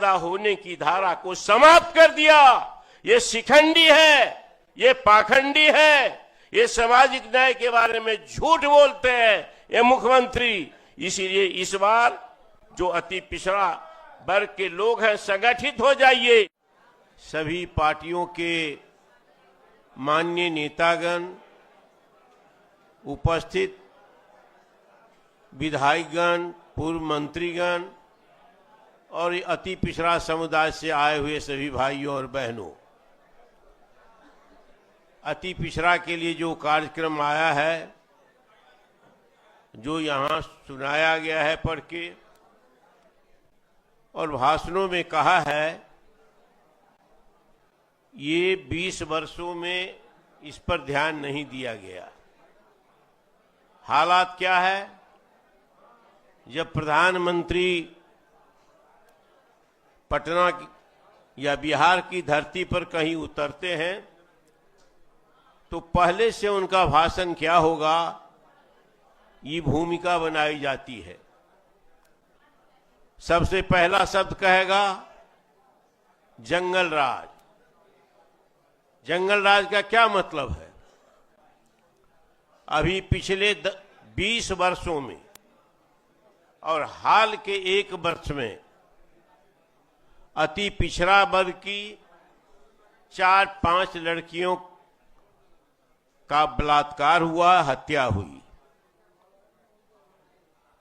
पैदा होने की धारा को समाप्त कर दिया। ये शिखंडी है, ये पाखंडी है, ये सामाजिक न्याय के बारे में झूठ बोलते हैं ये मुख्यमंत्री। इसीलिए इस बार जो अति पिछड़ा वर्ग के लोग हैं, संगठित हो जाइए। सभी पार्टियों के माननीय नेतागण, उपस्थित विधायकगण, पूर्व मंत्रीगण और अति पिछड़ा समुदाय से आए हुए सभी भाइयों और बहनों, अति पिछड़ा के लिए जो कार्यक्रम आया है, जो यहाँ सुनाया गया है पढ़ के और भाषणों में कहा है, ये 20 वर्षों में इस पर ध्यान नहीं दिया गया। हालात क्या है? जब प्रधानमंत्री पटना या बिहार की धरती पर कहीं उतरते हैं तो पहले से उनका भाषण क्या होगा, ये भूमिका बनाई जाती है। सबसे पहला शब्द कहेगा जंगल राज। जंगल राज का क्या मतलब है? अभी पिछले 20 वर्षों में और हाल के 1 वर्ष में अति पिछड़ा वर्ग की 4-5 लड़कियों का बलात्कार हुआ, हत्या हुई।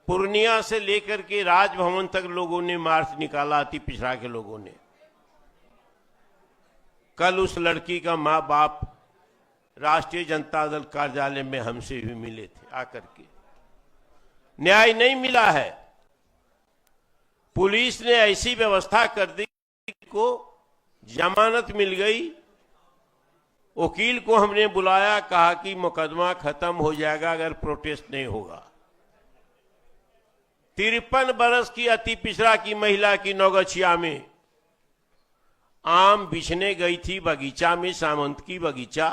पूर्णिया से लेकर के राजभवन तक लोगों ने मार्च निकाला, अति पिछड़ा के लोगों ने। कल उस लड़की का माँ बाप राष्ट्रीय जनता दल कार्यालय में हमसे भी मिले थे आकर के। न्याय नहीं मिला है। पुलिस ने ऐसी व्यवस्था कर दी को जमानत मिल गई। वकील को हमने बुलाया, कहा कि मुकदमा खत्म हो जाएगा अगर प्रोटेस्ट नहीं होगा। 53 बरस की अति पिछड़ा की महिला की नौगछिया में आम बिछने गई थी बगीचा में, सामंत की बगीचा।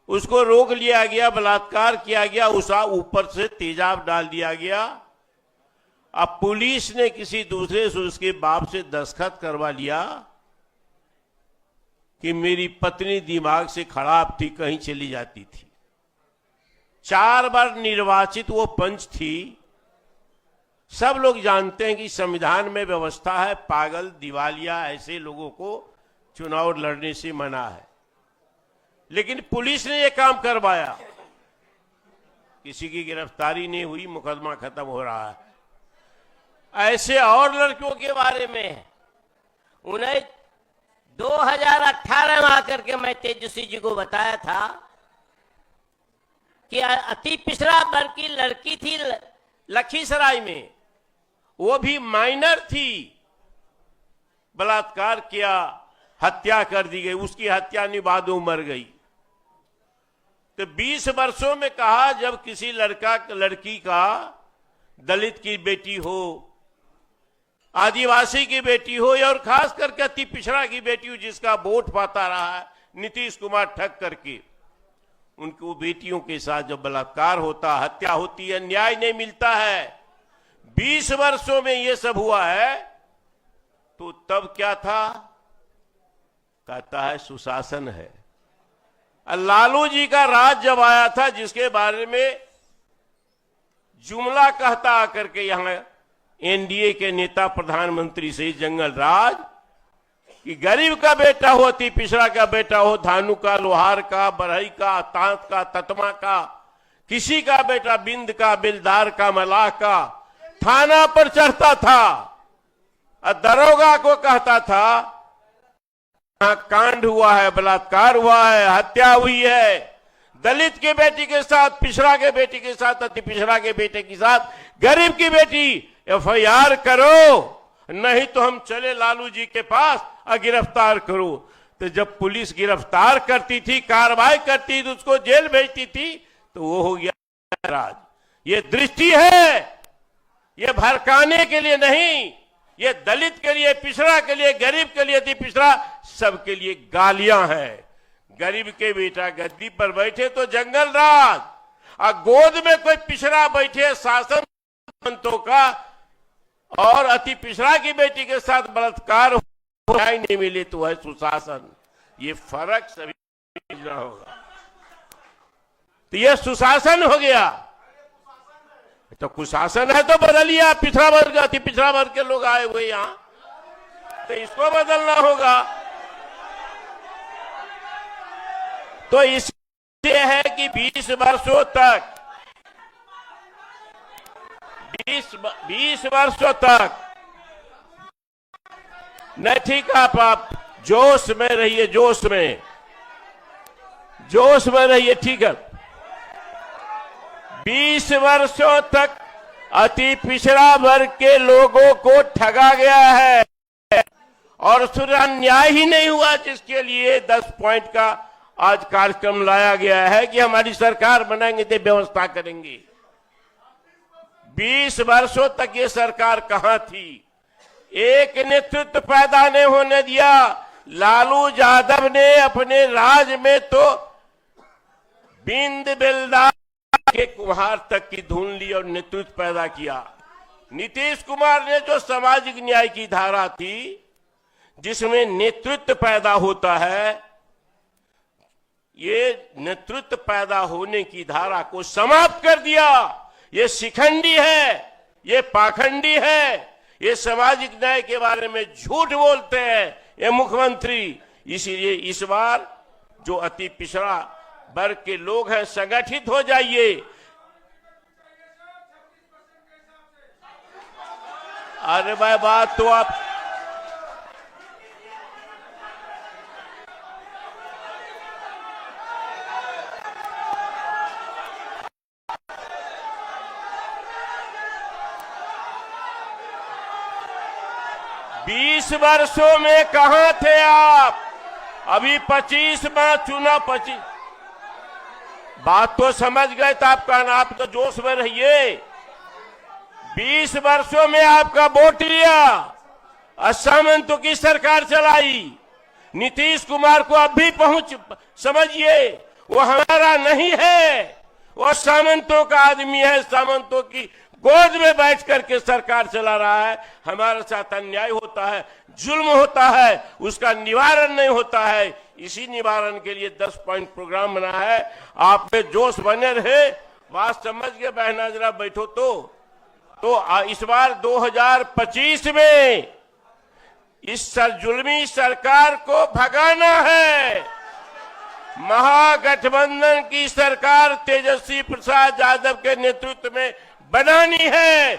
उसको रोक लिया गया, बलात्कार किया गया, उसा ऊपर से तेजाब डाल दिया गया। अब पुलिस ने किसी दूसरे से उसके बाप से दस्तखत करवा लिया कि मेरी पत्नी दिमाग से खराब थी, कहीं चली जाती थी। 4 बार निर्वाचित वो पंच थी। सब लोग जानते हैं कि संविधान में व्यवस्था है, पागल दिवालिया ऐसे लोगों को चुनाव लड़ने से मना है। लेकिन पुलिस ने ये काम करवाया, किसी की गिरफ्तारी नहीं हुई, मुकदमा खत्म हो रहा है। ऐसे और लड़कियों के बारे में उन्हें 2018 में आकर के मैं तेजस्वी जी को बताया था कि अति पिछड़ा वर्ग की लड़की थी लखीसराय में, वो भी माइनर थी, बलात्कार किया, हत्या कर दी गई, उसकी हत्या निबादों मर गई। तो 20 वर्षों में कहा जब किसी लड़की का, दलित की बेटी हो, आदिवासी की बेटी हो और खास करके अति पिछड़ा की बेटी हो जिसका वोट पाता रहा है नीतीश कुमार ठग करके, उनको बेटियों के साथ जब बलात्कार होता, हत्या होती है, न्याय नहीं मिलता है। 20 वर्षों में ये सब हुआ है। तो तब क्या था? कहता है सुशासन है। लालू जी का राज जब आया था, जिसके बारे में जुमला कहता आकर के यहां एनडीए के नेता प्रधानमंत्री से, जंगल राज, कि गरीब का बेटा हो, अति पिछड़ा का बेटा हो, धानु का, लोहार का, बरहई का, तांत का, ततमा का, किसी का बेटा बिंद का, बिलदार का, मलाह का, थाना पर चढ़ता था और दरोगा को कहता था कांड हुआ है, बलात्कार हुआ है, हत्या हुई है। दलित के बेटी के साथ, पिछड़ा के बेटी के साथ, अति पिछड़ा के बेटे के साथ गरीब की बेटी एफआईआर करो, नहीं तो हम चले लालू जी के पास और गिरफ्तार करो। तो जब पुलिस गिरफ्तार करती थी, कार्रवाई करती थी, उसको जेल भेजती थी, तो वो हो गया राज। ये दृष्टि है, ये भड़काने के लिए नहीं, ये दलित के लिए, पिछड़ा के लिए, गरीब के लिए, अति पिछड़ा सबके लिए गालियां हैं। गरीब के बेटा गद्दी पर बैठे तो जंगल राज, और गोद में कोई पिछड़ा बैठे शासन मंत्रों का, और अति पिछड़ा की बेटी के साथ बलात्कार न्याय नहीं मिले तो है सुशासन। ये फर्क सभी समझना होगा। तो ये सुशासन हो गया। तो कुशासन है तो बदलिए। आप पिछड़ा वर्ग, अति पिछड़ा वर्ग के लोग आए हुए यहां, तो इसको बदलना होगा। तो इससे है कि 20 वर्षों तक 20 वर्षों तक नहीं, ठीक है, आप जोश में रहिए, जोश में रहिए, ठीक है। 20 वर्षों तक अति पिछड़ा वर्ग के लोगों को ठगा गया है और सुरा न्याय ही नहीं हुआ, जिसके लिए 10 पॉइंट का आज कार्यक्रम लाया गया है कि हमारी सरकार बनाएंगे तो व्यवस्था करेंगे। 20 वर्षों तक ये सरकार कहां थी? एक नेतृत्व पैदा नहीं होने दिया। लालू यादव ने अपने राज में तो बिंद बेलदार के कुम्हार तक की धुन ली और नेतृत्व पैदा किया। नीतीश कुमार ने जो सामाजिक न्याय की धारा थी, जिसमें नेतृत्व पैदा होता है, ये नेतृत्व पैदा होने की धारा को समाप्त कर दिया। ये शिखंडी है, ये पाखंडी है, ये सामाजिक न्याय के बारे में झूठ बोलते हैं ये मुख्यमंत्री। इसीलिए इस बार जो अति पिछड़ा वर्ग के लोग हैं, संगठित हो जाइए। अरे भाई, बात तो आप 20 वर्षों में कहां थे आप? अभी 25 में चुना, 25 बात तो समझ गए तो आपका आप तो जोश में रहिए। 20 वर्षों में आपका वोट लिया, सामंतों की सरकार चलाई। नीतीश कुमार को अब भी पहुंच समझिए, वो हमारा नहीं है, वो सामंतों का आदमी है। सामंतों की गोद में बैठ करके सरकार चला रहा है। हमारे साथ अन्याय होता है, जुल्म होता है, उसका निवारण नहीं होता है। इसी निवारण के लिए 10 पॉइंट प्रोग्राम बना है। आप में जोश बने रहे, बात समझ के बहना जरा बैठो। तो इस बार 2025 में इस जुल्मी सरकार को भगाना है। महागठबंधन की सरकार तेजस्वी प्रसाद यादव के नेतृत्व में बनानी है।